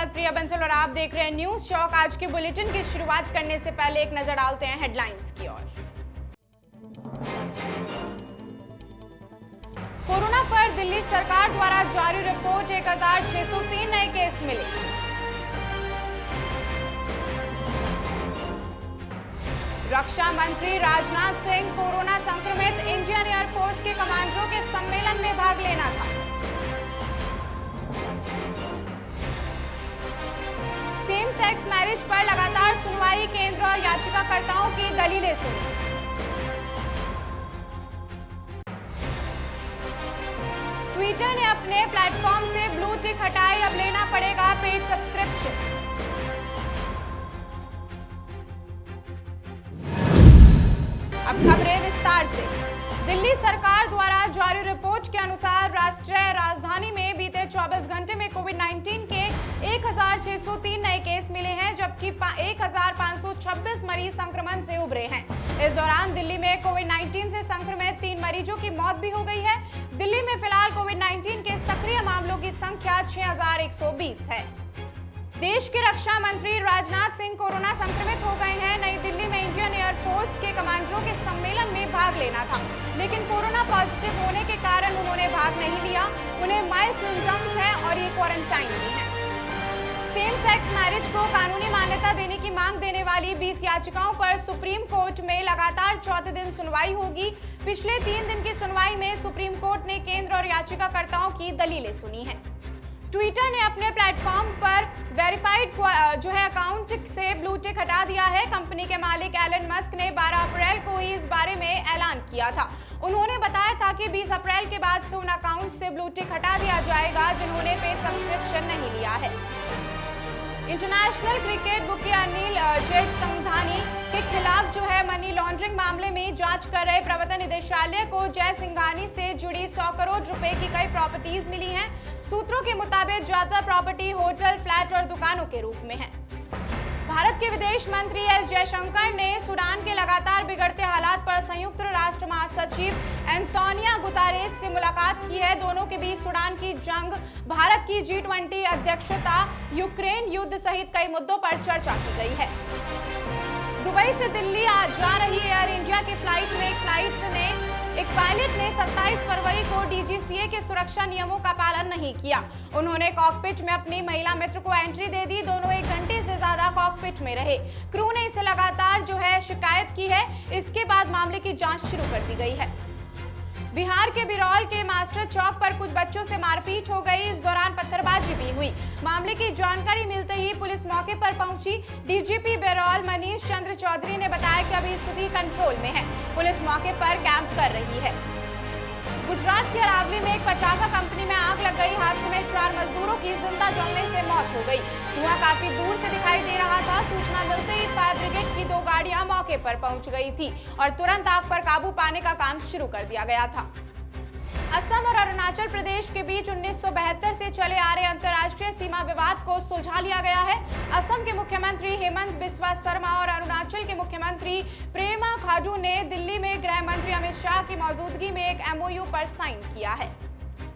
साथ प्रिया बंसल और आप देख रहे हैं न्यूज चौक। आज के बुलेटिन की शुरुआत करने से पहले एक नजर डालते हैं हेडलाइंस की ओर। कोरोना पर दिल्ली सरकार द्वारा जारी रिपोर्ट 1603 नए केस मिले। रक्षा मंत्री राजनाथ सिंह कोरोना संक्रमित इंडियन एयरफोर्स के कमांडरों के सम्मेलन में भाग लेना था। सेम सेक्स मैरिज पर लगातार सुनवाई, केंद्र और याचिकाकर्ताओं की दलीलें सुनी। ट्विटर ने अपने प्लेटफॉर्म से ब्लू टिक हटाई, अब लेना पड़ेगा पेड सब्सक्रिप्शन। अब खबरें विस्तार से। दिल्ली सरकार द्वारा जारी रिपोर्ट के अनुसार राष्ट्रीय राजधानी में बीते 24 घंटे में कोविड-19 के 1603 नए केस मिले हैं, जबकि 1526 मरीज संक्रमण से उभरे हैं। इस दौरान दिल्ली में कोविड-19 से संक्रमित 3 मरीजों की मौत भी हो गई है। दिल्ली में फिलहाल कोविड-19 के सक्रिय मामलों की संख्या 6120 है। देश के रक्षा मंत्री राजनाथ सिंह कोरोना संक्रमित हो गए हैं। नई दिल्ली में इंडियन एयरफोर्स के कमांडरों के सम्मेलन में भाग लेना था, लेकिन कोरोना पॉजिटिव होने के कारण उन्होंने भाग नहीं लिया। उन्हें माइल्ड सिम्टम्स है और ये क्वारंटाइन में है। सेम सेक्स मैरिज को कानूनी मान्यता देने की मांग देने वाली 20 याचिकाओं पर सुप्रीम कोर्ट में लगातार चौथे दिन सुनवाई होगी। पिछले 3 दिन की सुनवाई में सुप्रीम कोर्ट ने केंद्र और याचिकाकर्ताओं की दलीलें सुनी हैं। ट्विटर ने अपने प्लेटफॉर्म पर वेरीफाइड अकाउंट से ब्लू टिक हटा दिया है। कंपनी के मालिक एलन मस्क ने 12 अप्रैल को ही इस बारे में ऐलान किया था। उन्होंने बताया था कि 20 अप्रैल के बाद से उन अकाउंट से ब्लू टिक हटा दिया जाएगा जिन्होंने पेड सब्सक्रिप्शन नहीं लिया है। International cricket bookie Anil Jethmalani के खिलाफ मनी लॉन्ड्रिंग मामले में जांच कर रहे प्रवर्तन निदेशालय को जय सिंघानी से जुड़ी 100 करोड़ रुपए की कई प्रॉपर्टीज मिली हैं। सूत्रों के मुताबिक ज्यादातर प्रॉपर्टी होटल, फ्लैट और दुकानों के रूप में है। भारत के विदेश मंत्री एस जयशंकर ने सूडान के लगातार बिगड़ते हालात पर संयुक्त राष्ट्र महासचिव एंटोनियो गुतेरेस से मुलाकात की है। दोनों के बीच सूडान की जंग, भारत की G20 अध्यक्षता, यूक्रेन युद्ध सहित कई मुद्दों पर चर्चा की गई है। दुबई से दिल्ली जा रही एयर इंडिया की फ्लाइट में एक पायलट ने 27 फरवरी को DGCA के सुरक्षा नियमों का पालन नहीं किया। उन्होंने कॉकपिट में अपनी महिला मित्र को एंट्री दे दी। दोनों 1 घंटे से ज्यादा कॉकपिट में रहे। क्रू ने इसे लगातार शिकायत की है। इसके बाद मामले की जांच शुरू कर दी गई है। बिहार के बिरौल के मास्टर चौक पर कुछ बच्चों से मारपीट हो गई। इस दौरान पत्थरबाजी भी हुई। मामले की जानकारी मिलते ही पुलिस मौके पर पहुंची। DGP बिरौल मनीष चंद्र चौधरी ने बताया कि अभी स्थिति कंट्रोल में है। पुलिस मौके पर कैंप कर रही है। गुजरात के अरावली में एक पटाखा कंपनी में आग लग गई। हादसे में 4 मजदूरों की जिंदा जलने से मौत हो गई। धुआं काफी दूर से दिखाई दे रहा था। सूचना मिलते ही फायर ब्रिगेड की 2 गाड़ियां मौके पर पहुंच गई थी और तुरंत आग पर काबू पाने का काम शुरू कर दिया गया था। असम और अरुणाचल प्रदेश के बीच 1972 से चले आ रहे अंतर्राष्ट्रीय सीमा विवाद को सुलझा लिया गया है। असम के मुख्यमंत्री हेमंत बिस्वा शर्मा और अरुणाचल के मुख्यमंत्री प्रेमा खांडू ने दिल्ली में गृह मंत्री अमित शाह की मौजूदगी में एक MOU पर साइन किया है।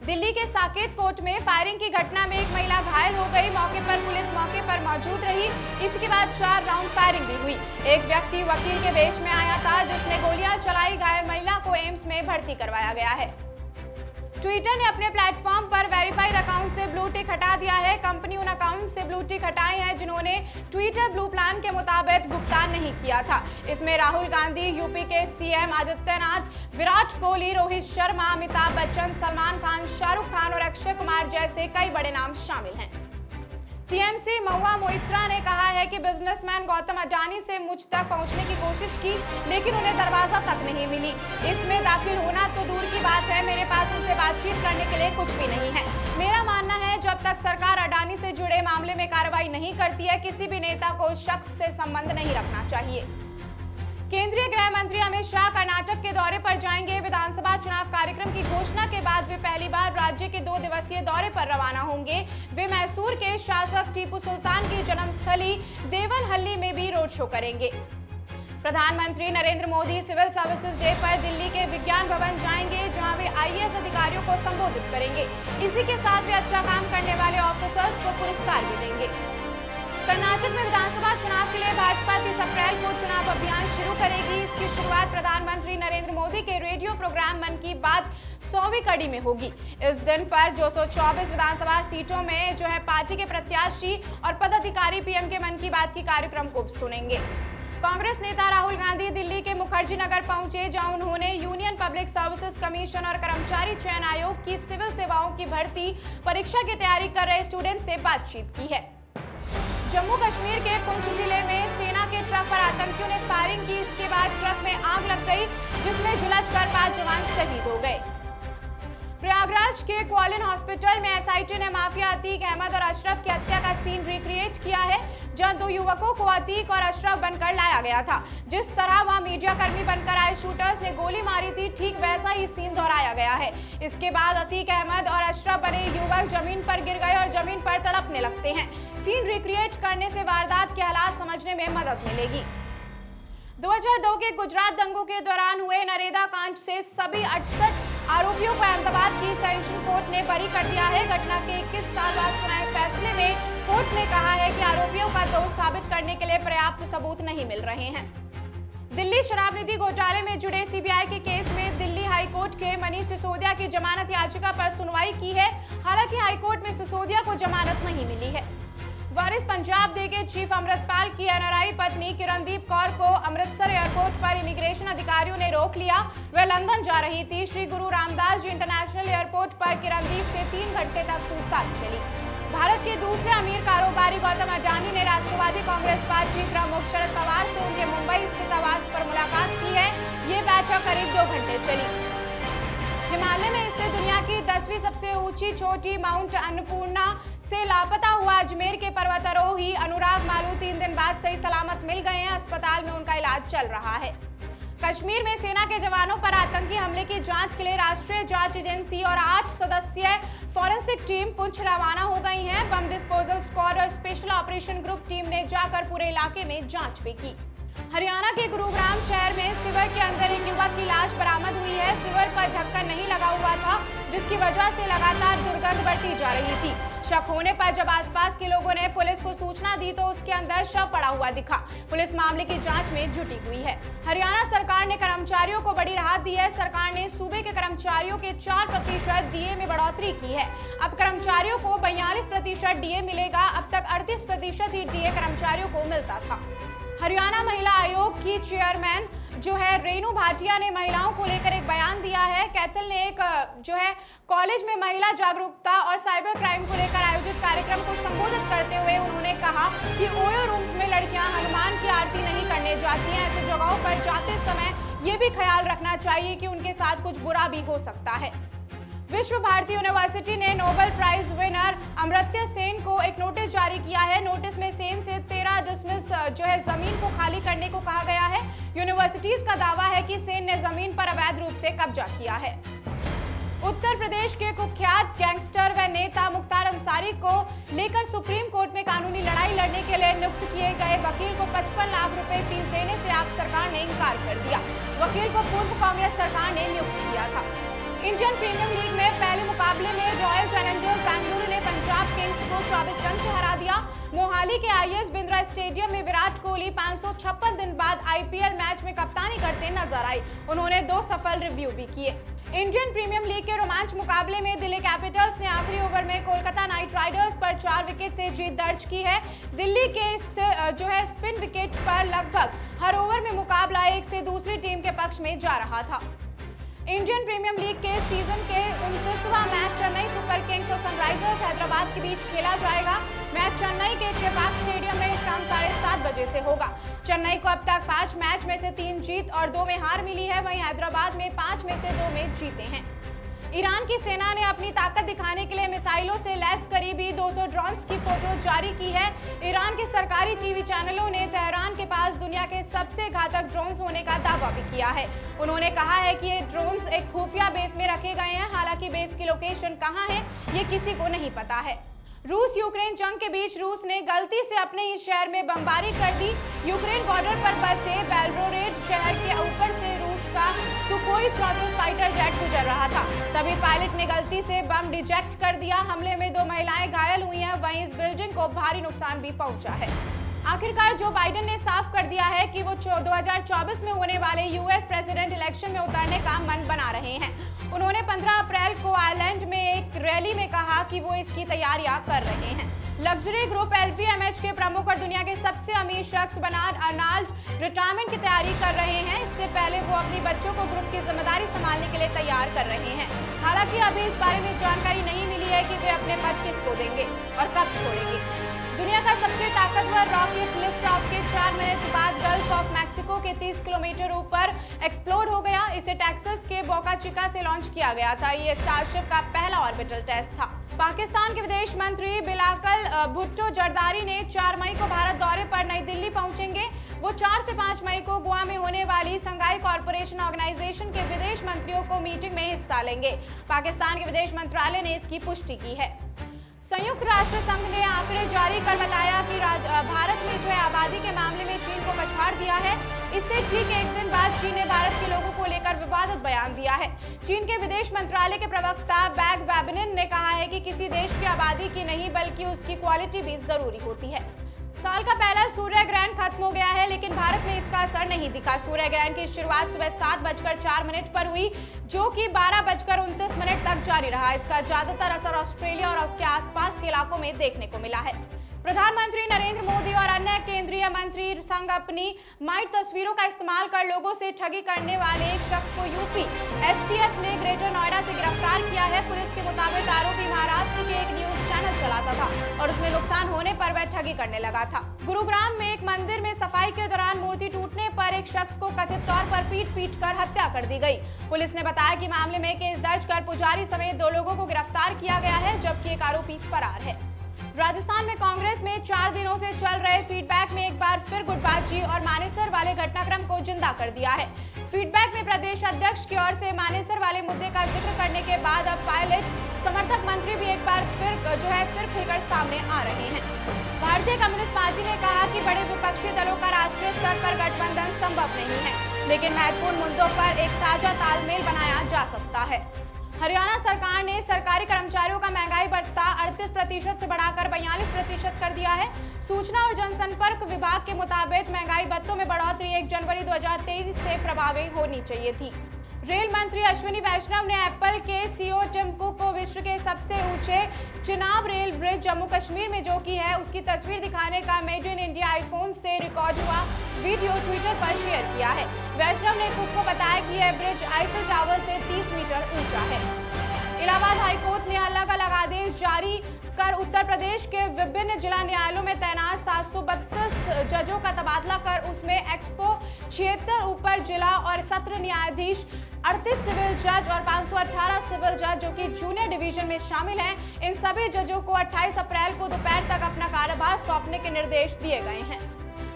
दिल्ली के साकेत कोर्ट में फायरिंग की घटना में एक महिला घायल हो गई। मौके पर पुलिस मौके पर मौजूद रही। इसके बाद 4 राउंड फायरिंग भी हुई। एक व्यक्ति वकील के वेश में आया था जिसने गोलियां चलाई। घायल महिला को एम्स में भर्ती करवाया गया है। ट्विटर ने अपने प्लेटफॉर्म पर वेरीफाइड अकाउंट से ब्लू टिक हटा दिया है। कंपनी उन अकाउंट से ब्लू टिक हटाए हैं जिन्होंने ट्विटर ब्लू प्लान के मुताबिक भुगतान नहीं किया था। इसमें राहुल गांधी, यूपी के CM आदित्यनाथ, विराट कोहली, रोहित शर्मा, अमिताभ बच्चन, सलमान खान, शाहरुख खान और अक्षय कुमार जैसे कई बड़े नाम शामिल हैं। TMC महुआ मोइत्रा ने कहा है कि बिजनेसमैन गौतम अडानी से मुझ तक पहुंचने की कोशिश की, लेकिन उन्हें दरवाजा तक नहीं मिली। इसमें दाखिल होना तो दूर की बात है, मेरे पास उनसे बातचीत करने के लिए कुछ भी नहीं है। मेरा मानना है जब तक सरकार अडानी से जुड़े मामले में कार्रवाई नहीं करती है, किसी भी नेता को उस शख्स से संबंध नहीं रखना चाहिए। केंद्रीय गृह मंत्री अमित शाह कर्नाटक के दौरे पर जाएंगे। विधानसभा चुनाव कार्यक्रम की घोषणा के बाद वे पहली बार राज्य के 2 दिवसीय दौरे पर रवाना होंगे। वे मैसूर के शासक टीपू सुल्तान की जन्मस्थली देवनहल्ली में भी रोड शो करेंगे। प्रधानमंत्री Narendra Modi civil services day पर दिल्ली के विज्ञान भवन जाएंगे, जहां वे IAS अधिकारियों को संबोधित करेंगे। इसी के साथ वे अच्छा काम करने वाले ऑफिसर्स को पुरस्कार भी देंगे। कर्नाटक में विधानसभा चुनाव के लिए भाजपा 30 अप्रैल को चुनाव अभियान शुरू करेगी। इसकी शुरुआत प्रधानमंत्री नरेंद्र मोदी के रेडियो प्रोग्राम मन की बात 100वीं कड़ी में होगी। इस दिन पर 224 विधानसभा सीटों में पार्टी के प्रत्याशी और पदाधिकारी पीएम के मन की बात की कार्यक्रम को सुनेंगे। कांग्रेस नेता राहुल गांधी दिल्ली के मुखर्जी नगर पहुंचे, जहां उन्होंने यूनियन पब्लिक सर्विसेज कमीशन और कर्मचारी चयन आयोग की सिविल सेवाओं की भर्ती परीक्षा की तैयारी कर रहे स्टूडेंट से बातचीत की है। जम्मू कश्मीर के पुंछ जिले में सेना के ट्रक पर आतंकियों ने फायरिंग की। इसके बाद ट्रक में आग लग गई, जिसमें झुलसकर 5 जवान शहीद हो गए। प्रयागराज के क्वालिन हॉस्पिटल में एसआईटी ने माफिया अतीक अहमद और अशरफ की हत्या का सीन रिक्रिएट किया है, जहां 2 युवकों को अतीक और अशरफ बनकर लाया गया था। जिस तरह वहां मीडिया कर्मी बनकर आए शूटर्स ने गोली मारी थी, ठीक वैसा ही सीन दोहराया गया है। इसके बाद अतीक अहमद और अशरफ बने युवक जमीन पर गिर गए और जमीन पर तड़पने लगते हैं। सीन रिक्रिएट करने से वारदात के हालात समझने में मदद मिलेगी। 2002 के गुजरात दंगों के दौरान हुए नरेगा कांड से सभी 68 आरोपियों को अहमदाबाद की सेशन कोर्ट ने बरी कर दिया है। घटना के 21 साल बाद सुनाए फैसले में कोर्ट ने कहा है कि आरोपियों का दोष साबित करने के लिए पर्याप्त सबूत नहीं मिल रहे हैं। दिल्ली शराब नीति घोटाले में जुड़े सीबीआई के केस में दिल्ली हाईकोर्ट के मनीष सिसोदिया की जमानत याचिका पर सुनवाई की है। हालांकि हाईकोर्ट में सिसोदिया को जमानत नहीं मिली है। वारिस पंजाब डे के चीफ अमृतपाल की एनआरआई पत्नी किरणदीप कौर को अमृतसर एयरपोर्ट पर इमिग्रेशन अधिकारियों ने रोक लिया। वह लंदन जा रही थी। श्री गुरु रामदास जी इंटरनेशनल एयरपोर्ट पर किरणदीप से 3 घंटे तक पूछताछ चली। भारत के दूसरे अमीर कारोबारी गौतम अडानी ने राष्ट्रवादी कांग्रेस पार्टी प्रमुख शरद पवार से उनके मुंबई स्थित आवास पर मुलाकात की है। ये बैठक करीब 2 घंटे चली। हिमालय में स्थित दुनिया की 10वीं सबसे ऊंची चोटी माउंट अन्नपूर्णा से लापता हुआ अजमेर के पर्वतारोही अनुराग मालू 3 दिन बाद सही सलामत मिल गए हैं। अस्पताल में उनका इलाज चल रहा है। कश्मीर में सेना के जवानों पर आतंकी हमले की जांच के लिए राष्ट्रीय जांच एजेंसी और 8 सदस्यीय फॉरेंसिक टीम पुंछ रवाना हो गई है। बम डिस्पोजल स्क्वाड और स्पेशल ऑपरेशन ग्रुप टीम ने जाकर पूरे इलाके में जांच भी की। हरियाणा के गुरुग्राम शहर में सिवर के अंदर एक युवक की लाश बरामद हुई है। सिवर पर ढक्कन नहीं लगा हुआ था, जिसकी वजह से लगातार दुर्गंध बढ़ती जा रही थी। शक होने पर जब आसपास के लोगों ने पुलिस को सूचना दी तो उसके अंदर शव पड़ा हुआ दिखा। पुलिस मामले की जांच में जुटी हुई है। हरियाणा सरकार ने कर्मचारियों को बड़ी राहत दी है। सरकार ने सूबे के कर्मचारियों के 4% डीए में बढ़ोतरी की है। अब कर्मचारियों को 42% डीए मिलेगा। अब तक 38% ही डीए कर्मचारियों को मिलता था। हरियाणा महिला आयोग की चेयरमैन रेणु भाटिया ने महिलाओं को लेकर एक बयान दिया है। कैथल ने एक कॉलेज में महिला जागरूकता और साइबर क्राइम को लेकर आयोजित कार्यक्रम को संबोधित करते हुए उन्होंने कहा कि ओयो रूम्स में लड़कियां हनुमान की आरती नहीं करने जाती हैं। ऐसे जगहों पर जाते समय ये भी ख्याल रखना चाहिए कि उनके साथ कुछ बुरा भी हो सकता है। विश्व भारती यूनिवर्सिटी ने Nobel prize winner Amartya Sen को एक नोटिस जारी किया है। नोटिस में सेन से 13 डिसमिस जमीन को खाली करने को कहा गया है। यूनिवर्सिटीज का दावा है कि सेन ने जमीन पर अवैध रूप से कब्जा किया है। उत्तर प्रदेश के कुख्यात गैंगस्टर व नेता मुख्तार अंसारी को लेकर सुप्रीम कोर्ट में कानूनी लड़ाई लड़ने के लिए नियुक्त किए गए वकील को 55 लाख रुपए फीस देने से आप सरकार ने इनकार कर दिया। वकील को पूर्व कांग्रेस सरकार ने नियुक्त किया था। इंडियन प्रीमियर लीग में पहले मुकाबले में रॉयल चैलेंजर्स बेंगलुरु ने पंजाब किंग्स को 24 रन से हरा दिया। मोहाली के आईएस बिंद्रा स्टेडियम में विराट कोहली 556 दिन बाद आईपीएल मैच में कप्तानी करते नजर आए। उन्होंने 2 सफल रिव्यू भी किए। इंडियन प्रीमियर लीग के रोमांच मुकाबले में दिल्ली कैपिटल्स ने आखिरी ओवर में कोलकाता नाइट राइडर्स पर 4 विकेट से जीत दर्ज की है। दिल्ली के स्पिन विकेट पर लगभग हर ओवर में मुकाबला एक से दूसरी टीम के पक्ष में जा रहा था। इंडियन प्रीमियर लीग के सीजन के 29वां मैच चेन्नई सुपर किंग्स और सनराइजर्स हैदराबाद के बीच खेला जाएगा। मैच चेन्नई के चेपाक स्टेडियम में शाम 7:30 बजे से होगा। चेन्नई को अब तक 5 मैच में से 3 जीत और 2 में हार मिली है। वहीं हैदराबाद में 5 में से 2 में जीते हैं। ईरान की सेना ने अपनी ताकत दिखाने के लिए मिसाइलों से लैस करीबी 200 ड्रोन्स की फोटो जारी की है। ईरान के सरकारी टीवी चैनलों ने तेहरान के पास दुनिया के सबसे घातक ड्रोन्स होने का दावा भी किया है। उन्होंने कहा है कि ये ड्रोन्स एक खुफिया बेस में रखे गए हैं। हालांकि बेस की लोकेशन कहां है ये किसी को नहीं पता है। रूस यूक्रेन जंग के बीच रूस ने गलती से अपने ही शहर में बमबारी कर दी। यूक्रेन बॉर्डर पर बसे बेलगोरोड शहर के ऊपर से रूस का सुखोई 34 फाइटर जेट गुजर रहा था। तभी पायलट ने गलती से बम डिजेक्ट कर दिया। हमले में 2 महिलाएं घायल हुई हैं, वहीं इस बिल्डिंग को भारी नुकसान भी पहुंचा है। आखिरकार जो बाइडेन ने साफ कर दिया है कि वो 2024 में होने वाले यूएस प्रेसिडेंट इलेक्शन में उतरने का मन बना रहे हैं। उन्होंने 15 अप्रैल को आयरलैंड में एक रैली में कहा कि वो इसकी तैयारियां कर रहे हैं। लग्जरी ग्रुप LVMH के प्रमुख और दुनिया के सबसे अमीर शख्स बर्नार्ड अर्नोल्ड रिटायरमेंट की तैयारी कर रहे हैं। इससे पहले वो अपनी बच्चों को ग्रुप की जिम्मेदारी संभालने के लिए तैयार कर रहे हैं। हालांकि अभी इस बारे में जानकारी नहीं मिली है कि वे अपने पद किसको देंगे और कब छोड़ेंगे। दुनिया का सबसे ताकतवर रॉकेट लिफ्ट ऑफ के 4 मिनट बाद गल्फ ऑफ मैक्सिको के 30 किलोमीटर ऊपर एक्सप्लोड हो गया। इसे टेक्सास के बोका चिका से लॉन्च किया गया था। ये स्टारशिप का पहला ऑर्बिटल टेस्ट था। पाकिस्तान के विदेश मंत्री बिलावल भुट्टो जरदारी ने 4 मई को भारत दौरे पर नई दिल्ली पहुंचेंगे। वो 4 से 5 मई को गोवा में होने वाली शंघाई कॉरपोरेशन ऑर्गेनाइजेशन के विदेश मंत्रियों को मीटिंग में हिस्सा लेंगे। पाकिस्तान के विदेश मंत्रालय ने इसकी पुष्टि की है। संयुक्त राष्ट्र संघ ने आंकड़े जारी कर बताया कि भारत में जो है आबादी के मामले में चीन को पछाड़ दिया है। इससे ठीक एक दिन बाद चीन ने भारत के लोगों को लेकर विवादित बयान दिया है। चीन के विदेश मंत्रालय के प्रवक्ता बैग वेबनिन ने कहा है कि किसी देश की आबादी की नहीं बल्कि उसकी क्वालिटी भी जरूरी होती है। साल का पहला सूर्य ग्रहण खत्म हो गया है, लेकिन भारत में इसका असर नहीं दिखा। सूर्य ग्रहण की शुरुआत सुबह 7:04 पर हुई, जो कि 12:29 तक जारी रहा। इसका ज्यादातर असर ऑस्ट्रेलिया और उसके आसपास के इलाकों में देखने को मिला है। प्रधानमंत्री नरेंद्र मोदी और अन्य केंद्रीय मंत्री संघ अपनी माइट तस्वीरों का इस्तेमाल कर लोगों से ठगी करने वाले एक शख्स को यूपी STF ने ग्रेटर नोएडा से गिरफ्तार किया है। पुलिस के मुताबिक आरोपी महाराष्ट्र के एक न्यूज चैनल चलाता था और उसमें नुकसान होने पर वह ठगी करने लगा था। गुरुग्राम में एक मंदिर में सफाई के दौरान मूर्ति टूटने पर एक शख्स को कथित तौर पर पीट कर हत्या कर दी गई। पुलिस ने बताया कि मामले में केस दर्ज कर पुजारी समेत 2 लोगों को गिरफ्तार किया गया है, जबकि एक आरोपी फरार है। राजस्थान में कांग्रेस में 4 दिनों से चल रहे फीडबैक में एक बार फिर गुटबाजी और मानेसर वाले घटनाक्रम को जिंदा कर दिया है। फीडबैक में प्रदेश अध्यक्ष की ओर से मानेसर वाले मुद्दे का जिक्र करने के बाद अब पायलट समर्थक मंत्री भी एक बार फिर खुलकर सामने आ रहे हैं। भारतीय कम्युनिस्ट पार्टी ने कहा कि बड़े विपक्षी दलों का राष्ट्रीय स्तर पर गठबंधन संभव नहीं है, लेकिन महत्वपूर्ण मुद्दों पर एक साझा तालमेल बनाया जा सकता है। हरियाणा सरकार ने सरकारी कर्मचारियों का महंगाई भत्ता 38% से बढ़ाकर 42% कर दिया है। सूचना और जनसंपर्क विभाग के मुताबिक महंगाई भत्तों में बढ़ोतरी 1 जनवरी 2023 से प्रभावी होनी चाहिए थी। रेल मंत्री अश्विनी वैष्णव ने एप्पल के CEO टिम कुक को विश्व के सबसे ऊंचे चिनाब रेल ब्रिज जम्मू कश्मीर में जो की है उसकी तस्वीर दिखाने का मेड इन इंडिया आईफोन से रिकॉर्ड हुआ वीडियो ट्विटर पर शेयर किया है। वैष्णव ने कुक को बताया कि यह ब्रिज आईफिल टावर से 30 मीटर ऊंचा है। इलाहाबाद हाईकोर्ट ने अलग अलग आदेश जारी कर उत्तर प्रदेश के विभिन्न जिला न्यायालयों में तैनात 732 जजों का तबादला कर उसमें एक्सपो 76 ऊपर जिला और सत्र न्यायाधीश 38 सिविल जज और 518 सिविल जज जो कि जूनियर डिवीजन में शामिल हैं, इन सभी जजों को 28 अप्रैल को दोपहर तक अपना कार्यभार सौंपने के निर्देश दिए गए हैं।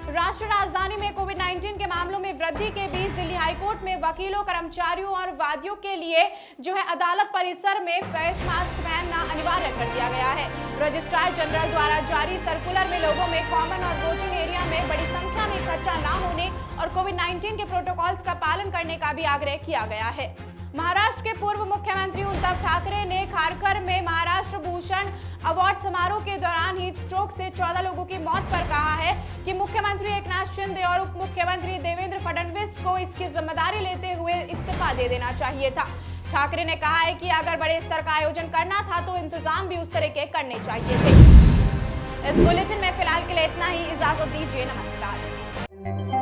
राष्ट्रीय राजधानी में कोविड-19 के मामलों में वृद्धि के बीच दिल्ली हाईकोर्ट में वकीलों, कर्मचारियों और वादियों के लिए जो है अदालत परिसर में फेस मास्क पहनना अनिवार्य कर दिया गया है। रजिस्ट्रार जनरल द्वारा जारी सर्कुलर में लोगों में कॉमन और वोटिंग एरिया में बड़ी संख्या में इकट्ठा न होने और कोविड-19 के प्रोटोकॉल्स का पालन करने का भी आग्रह किया गया है। महाराष्ट्र के पूर्व मुख्यमंत्री उद्धव ठाकरे ने खारकर में महाराष्ट्र भूषण अवार्ड समारोह के दौरान हीट स्ट्रोक से 14 लोगों की मौत पर कहा है कि मुख्यमंत्री एकनाथ शिंदे और उप मुख्यमंत्री देवेंद्र फडणवीस को इसकी जिम्मेदारी लेते हुए इस्तीफा दे देना चाहिए था। ठाकरे ने कहा है कि अगर बड़े स्तर का आयोजन करना था तो इंतजाम भी उस तरह के करने चाहिए थे। इस बुलेटिन में फिलहाल के लिए इतना ही। इजाजत दीजिए। नमस्कार।